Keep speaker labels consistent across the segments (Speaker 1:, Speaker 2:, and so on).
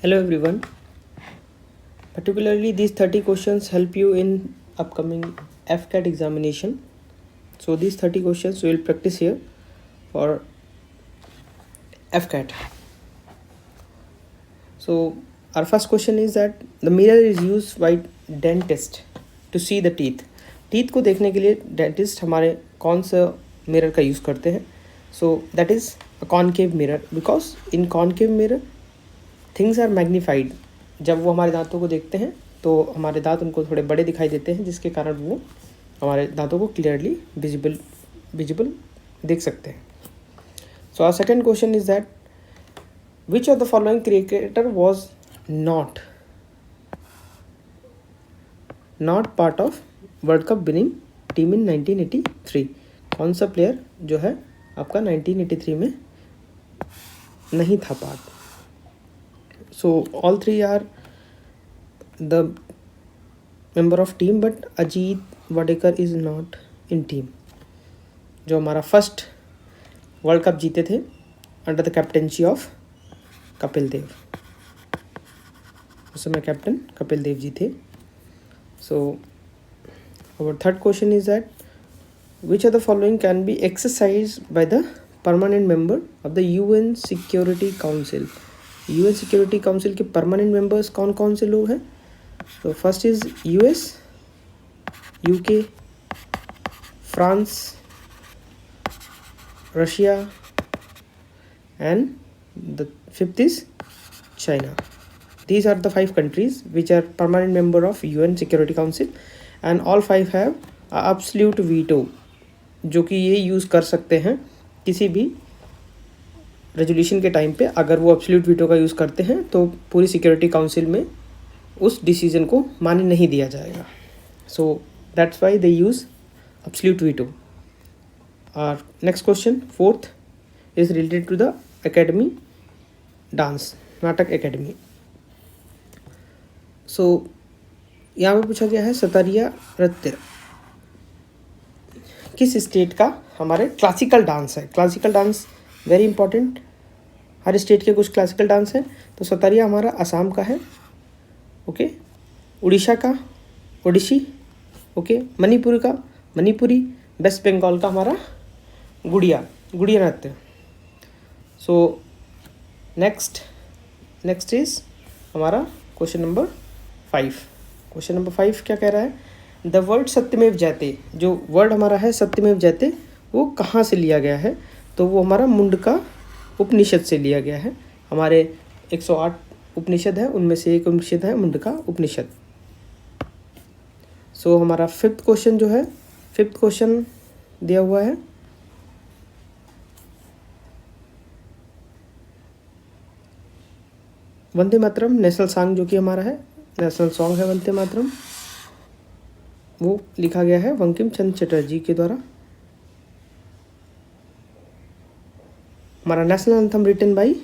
Speaker 1: Hello everyone. Particularly these 30 questions help you in upcoming FCAT examination. So these 30 questions we will practice here for FCAT. So our first question is that the mirror is used by dentist to see the teeth. Teeth को देखने के लिए dentist हमारे कौन सा mirror का use करते हैं? So that is a concave mirror because in concave mirror things are magnified. जब वो हमारे दांतों को देखते हैं तो हमारे दांत उनको थोड़े बड़े दिखाई देते हैं, जिसके कारण वो हमारे दांतों को क्लियरली विजिबल देख सकते हैं. So our second question is that which of the following cricketer was not part of world cup winning team in 1983. कौन सा प्लेयर जो है आपका 1983 में नहीं था part? So all three are the member of team, but Ajit Wadekar is not in team. जो हमारा फर्स्ट वर्ल्ड कप जीते थे under the captaincy of Kapil Dev. उस समय कैप्टन कपिल देव जी थे. So our third question is that which of the following can be exercised by the permanent member of the UN Security Council. UN security council के permanent members कौन कौन से लोग हैं? तो first is US, UK, France, Russia and the fifth is China. These are the 5 countries which are permanent member of UN Security Council and all 5 have absolute veto, जो कि ये यूज़ कर सकते हैं किसी भी रेजोल्यूशन के टाइम पे. अगर वो एब्सोल्यूट वीटो का यूज़ करते हैं तो पूरी सिक्योरिटी काउंसिल में उस डिसीजन को मान्य नहीं दिया जाएगा. So that's why they use absolute veto. और next question fourth is related to the academy dance, Natak academy. So यहाँ पे पूछा गया है सतारिया नृत्य किस स्टेट का हमारे क्लासिकल डांस है? Classical dance very important. हर स्टेट के कुछ क्लासिकल डांस हैं. तो सतारिया हमारा असम का है. ओके. उड़ीसा का ओडिसी. ओके. मणिपुर का मणिपुरी. वेस्ट बंगाल का हमारा गुड़िया नृत्य. सो नेक्स्ट इज हमारा क्वेश्चन नंबर 5. क्वेश्चन नंबर 5 क्या कह रहा है? द वर्ड सत्यमेव जयते, जो वर्ड हमारा है सत्यमेव जयते, वो कहाँ से लिया गया है? तो वो हमारा मुंडका उपनिषद से लिया गया है. हमारे 108 उपनिषद है, उनमें से एक उपनिषद है मुंडका उपनिषद. सो हमारा फिफ्थ क्वेश्चन दिया हुआ है. वंदे मातरम नेशनल सॉन्ग जो कि हमारा है, नेशनल सॉन्ग है वंदे मातरम, वो लिखा गया है बंकिम चंद्र चटर्जी के द्वारा. हमारा national anthem written by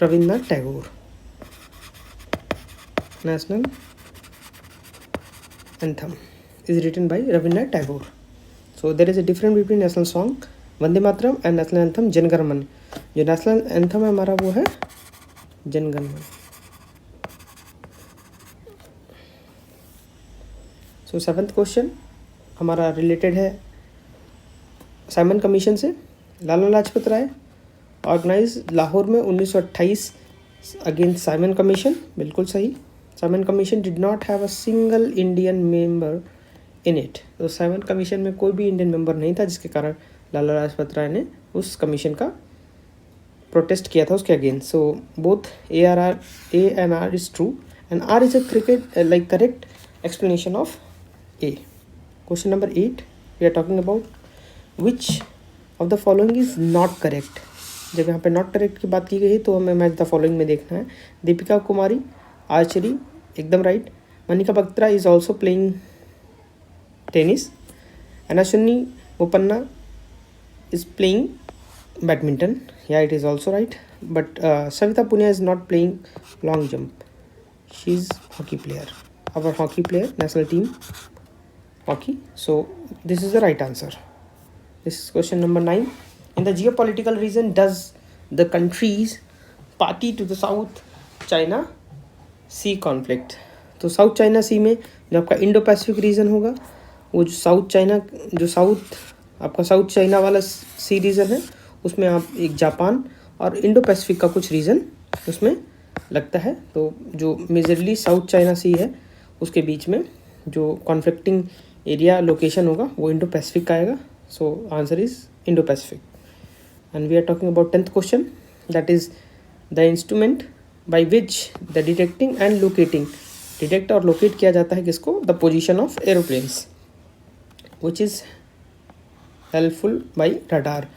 Speaker 1: Rabindranath Tagore. National anthem is written by Rabindranath Tagore. So there is a difference between national song Vande Mataram and national anthem Janagana Mana. जो नेशनल एंथम है हमारा वो है जनगण मन. सो सेवन्थ क्वेश्चन हमारा रिलेटेड है साइमन कमीशन से. लाला लाजपत राय ऑर्गेनाइज लाहौर में 1928 अगेंस्ट साइमन कमीशन. बिल्कुल सही. Simon commission did not have a single Indian member in it. तो साइमन कमीशन में कोई भी इंडियन मेंबर नहीं था, जिसके कारण लाला लाजपत राय ने उस कमीशन का प्रोटेस्ट किया था उसके against. So both A and R is true and R is a correct explanation of A. Question number 8 we are talking about which of the following is not correct. जब यहाँ पे not correct की बात की गई है तो हमें मैच द फॉलोइंग में देखना है. दीपिका कुमारी आर्चरी एकदम right. Manika Batra is also playing tennis. अनाशुनी Bopanna is playing badminton. Yeah it is also right. But Savita Punia is not playing long jump. She is hockey player. Our hockey player, national team hockey. So this is the right answer. This is question number 9. In the geopolitical region, does the countries party to the South China Sea conflict. तो South China Sea में जो आपका Indo Pacific region होगा, वो जो south China वाला सी reason है, उसमें आप एक जापान और इंडो पैसिफिक का कुछ रीजन उसमें लगता है। तो जो मेजरली साउथ चाइना सी है उसके बीच में जो कॉन्फ्लिक्टिंग एरिया लोकेशन होगा वो इंडो पैसिफिक का आएगा। So answer is Indo Pacific. And we are talking about 10th question, that is the instrument by which the detecting and locating, detect और locate किया जाता है किसको, the position of aeroplanes which is helpful by radar.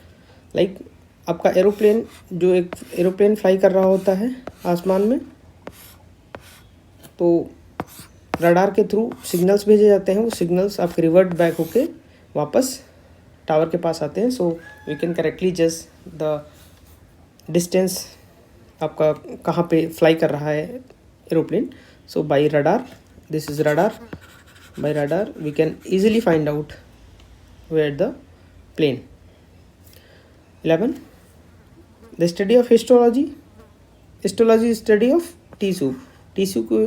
Speaker 1: Like आपका aeroplane, जो एक aeroplane fly कर रहा होता है आसमान में, तो रडार के थ्रू सिग्नल्स भेजे जाते हैं। वो सिग्नल्स आपके रिवर्ट बैक होके वापस टावर के पास आते हैं। सो वी कैन करेक्टली जज द डिस्टेंस आपका कहाँ पे फ्लाई कर रहा है aeroplane. So by radar, this is radar, by radar we can easily find out where the plane. 11, the study of histology. Histology study of tissue, tissue को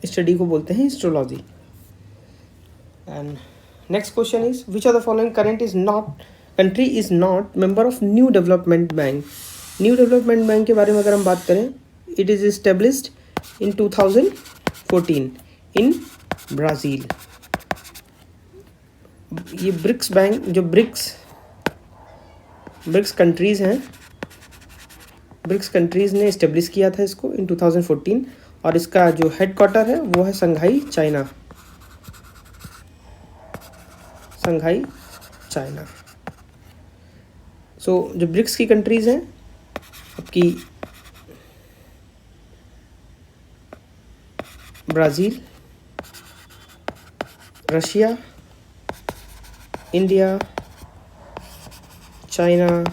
Speaker 1: study को बोलते हैं histology. And next question is which of the following country is not member of New Development Bank. New Development bank के बारे में अगर हम बात करें, it is established in 2014 in Brazil. ये ब्रिक्स बैंक, जो ब्रिक्स कंट्रीज़ हैं, ब्रिक्स कंट्रीज़ ने इस्टेब्लिश किया था इसको इन 2014, और इसका जो हेड क्वार्टर है वो है संघाई चाइना, संघाई चाइना। सो जो ब्रिक्स की कंट्रीज़ हैं आपकी Brazil, Russia, India, China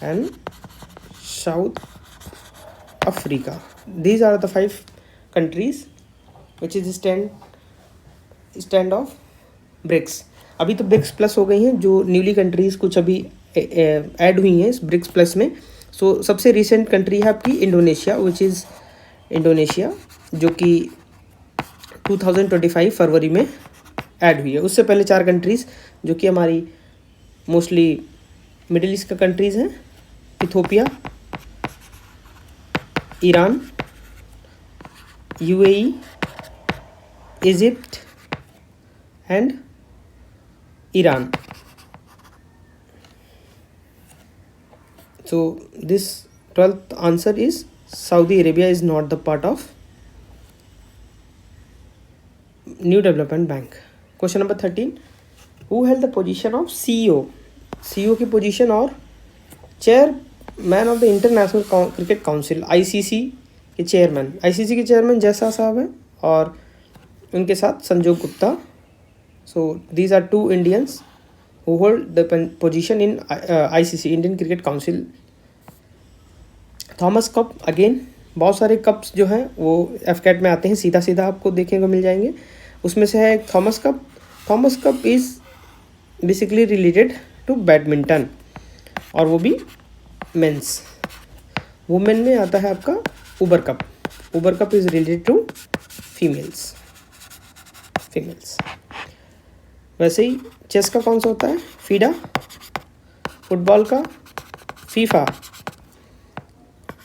Speaker 1: and South Africa. These are the 5 countries which is stand of BRICS. अभी तो ब्रिक्स प्लस हो गई हैं, जो न्यूली कंट्रीज़ कुछ अभी ऐड हुई हैं इस ब्रिक्स प्लस में। सो सबसे रिसेंट कंट्री है आपकी इंडोनेशिया, विच इज़ इंडोनेशिया, जो कि 2025 फरवरी में ऐड हुई है। उससे पहले 4 कंट्रीज़ जो कि हमारी मोस्टली मिडिल ईस्ट का कंट्रीज़ हैं, Ethiopia, Iran, UAE, Egypt and Iran. So this 12th answer is Saudi Arabia is not the part of New Development Bank. Question number 13, who held the position of CEO? CEO की position और chairman of the International Cricket Council, ICC के chairman, ICC के chairman जैसा साहब हैं और उनके साथ Sanjog Gupta. So these are 2 Indians who hold the position in ICC, Indian cricket council. Thomas cup, again बहुत सारे कप्स जो हैं वो एफकेट में आते हैं, सीधा सीधा आपको देखने को मिल जाएंगे। उसमें से है Thomas cup. Thomas cup is basically related to badminton, और वो भी मेंस। वुमेन में आता है आपका Uber cup. Uber cup is related to females. वैसे ही चेस का कौन सा होता है, फीडा। फुटबॉल का फीफा।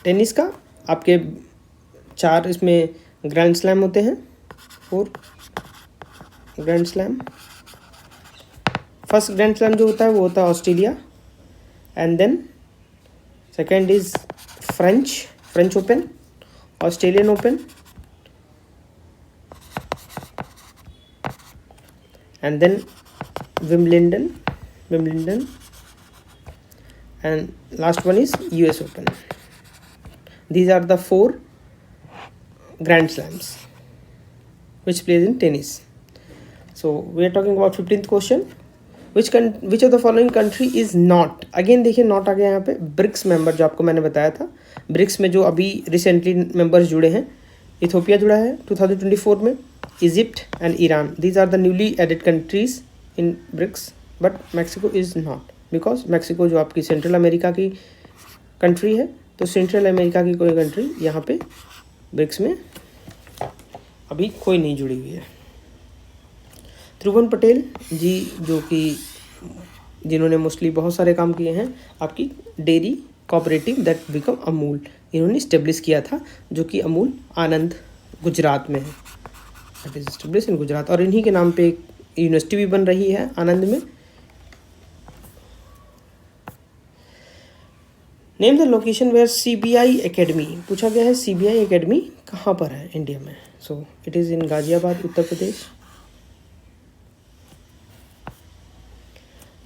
Speaker 1: टेनिस का आपके 4 इसमें ग्रैंड स्लैम होते हैं, 4 grand slam. First grand slam जो होता है वो होता है Australia, and then second is French open, Australian open, and then Wimbledon, and last one is US Open. These are the 4 Grand Slams which plays in tennis. So we are talking about 15th question, which of the following country is not, again देखिए not आ गया यहाँ पे, BRICS member जो आपको मैंने बताया था। BRICS में जो अभी रिसेंटली मेंबर्स जुड़े हैं, इथोपिया जुड़ा है 2024 में, Egypt and Iran. These are the newly added countries in BRICS, but Mexico is not, because Mexico जो आपकी सेंट्रल अमेरिका की कंट्री है तो सेंट्रल अमेरिका की कोई कंट्री यहाँ पे ब्रिक्स में अभी कोई नहीं जुड़ी हुई है। ध्रुवन पटेल जी, जो कि जिन्होंने मोस्टली बहुत सारे काम किए हैं, आपकी dairy cooperative that become Amul इन्होंने इस्टेब्लिश किया था, जो कि अमूल आनंद गुजरात में है, that is establish in Gujarat. और इन्हीं के नाम पे एक यूनिवर्सिटी भी बन रही है आनंद में। Name the location where CBI academy, पूछा गया है CBI एकेडमी कहाँ पर है इंडिया में। So it is in Ghaziabad, Uttar Pradesh.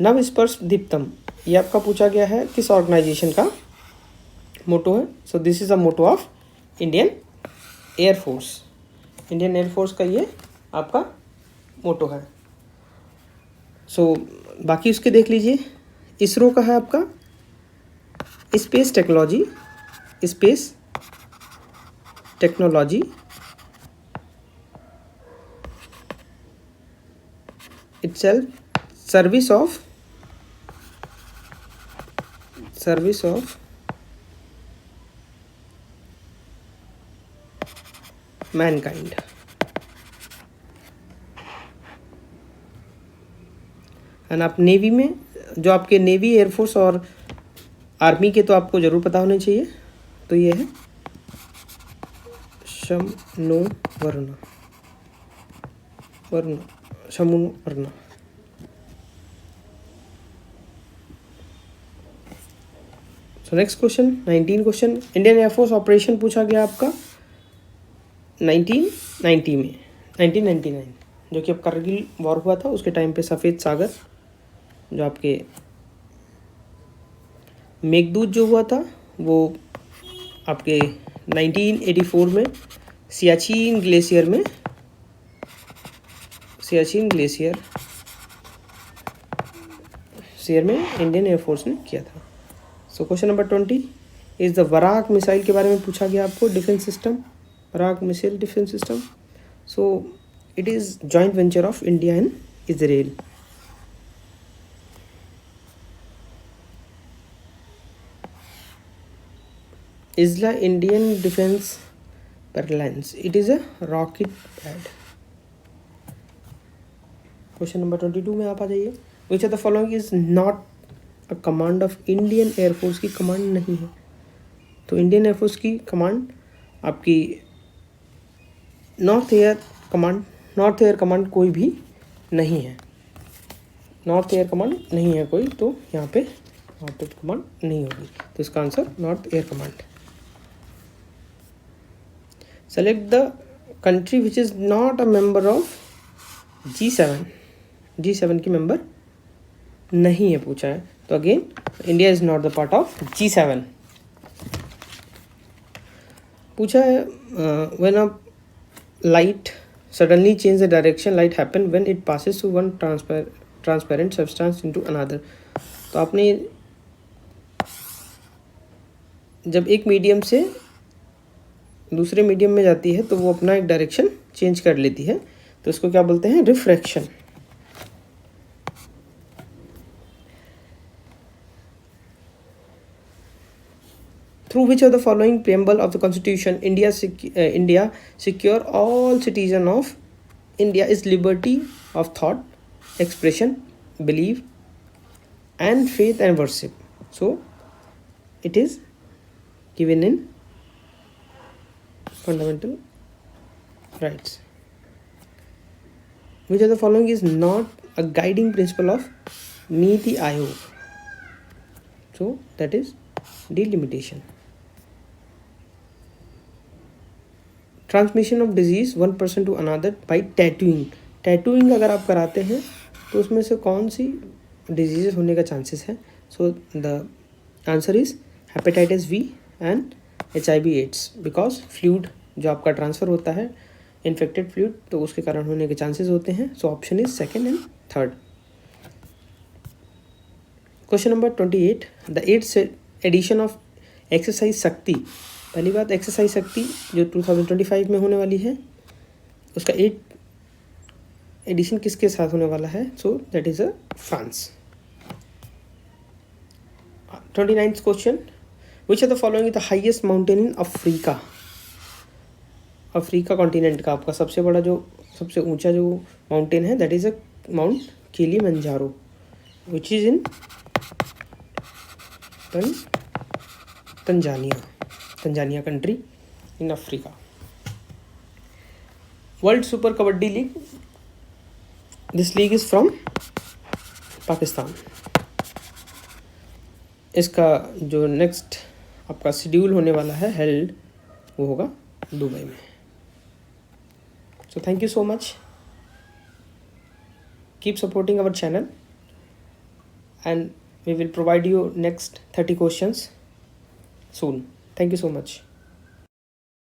Speaker 1: नव स्पर्श दीप्तम, ये आपका पूछा गया है किस ऑर्गेनाइजेशन का मोटो है। So this is a motto of Indian Air Force. Indian Air Force का ये आपका मोटो है। सो बाकी उसके देख लीजिए। इसरो का है आपका space technology, space technology itself service of Mankind. And आप नेवी में, जो आपके नेवी, एयरफोर्स और आर्मी के तो आपको ज़रूर पता होने चाहिए, तो ये है शमनोवर्ण, शमनोवर्ण। So next question 19 question, Indian air force operation पूछा गया आपका 1990 में, 1999, जो कि अब करगिल वॉर हुआ था उसके टाइम पे सफ़ेद सागर, जो आपके मेघदूत जो हुआ था वो आपके 1984 में सियाचिन ग्लेशियर में इंडियन एयरफोर्स ने किया था। So question number 20 is the Barak missile के बारे में पूछा गया आपको, defence system, Barak missile defence system. So it is joint venture of India and Israel. Isla Indian Defense Parlance, it is a rocket pad। Question number 22 में आप आ जाइए। Which of the following is not a command of Indian air force की command नहीं है। तो Indian air force की command आपकी नॉर्थ एयर कमांड कोई भी नहीं है, नॉर्थ एयर कमांड नहीं है कोई, तो यहाँ पे नॉर्थ एयर कमांड नहीं होगी, तो इसका answer north air command. Select the country which is not a member of G7 की मेंबर नहीं है पूछा है, तो again India is not the part of G7। पूछा है when a light suddenly change the direction, light happen when it passes through one transparent substance into another. तो आपने जब एक मीडियम से दूसरे मीडियम में जाती है तो वो अपना एक डायरेक्शन चेंज कर लेती है, तो इसको क्या बोलते हैं, refraction. Through which of the following preamble of the constitution India secure all citizen of India is liberty of thought, expression, believe and faith and worship. So it is given in fundamental rights. Which of the following is not a guiding principle of Niti Aayog? So that is delimitation. Transmission of disease one person to another by tattooing. Tattooing अगर आप कराते हैं तो उसमें से कौन सी disease होने का चांसेस है। So the answer is hepatitis B and HIV/AIDS, because fluid जो आपका ट्रांसफ़र होता है इन्फेक्टेड फ्लूइड, तो उसके कारण होने के चांसेस होते हैं। So option is second and third. Question number 28 the 8th edition of exercise Shakti. पहली बात, एक्सरसाइज शक्ति जो 2025 में होने वाली है उसका 8th एडिशन किसके साथ होने वाला है। So that is a France. 29th question which are the following the highest mountain in Africa. Africa continent का आपका सबसे बड़ा जो सबसे ऊंचा जो माउंटेन है that is a mount Kilimanjaro which is in Tanzania country in Africa. World super kabaddi league, this league is from Pakistan. इसका जो नेक्स्ट आपका शेड्यूल होने वाला है हेल्ड वो होगा दुबई में। So thank you so much, keep supporting our channel and we will provide you next 30 questions soon. Thank you so much.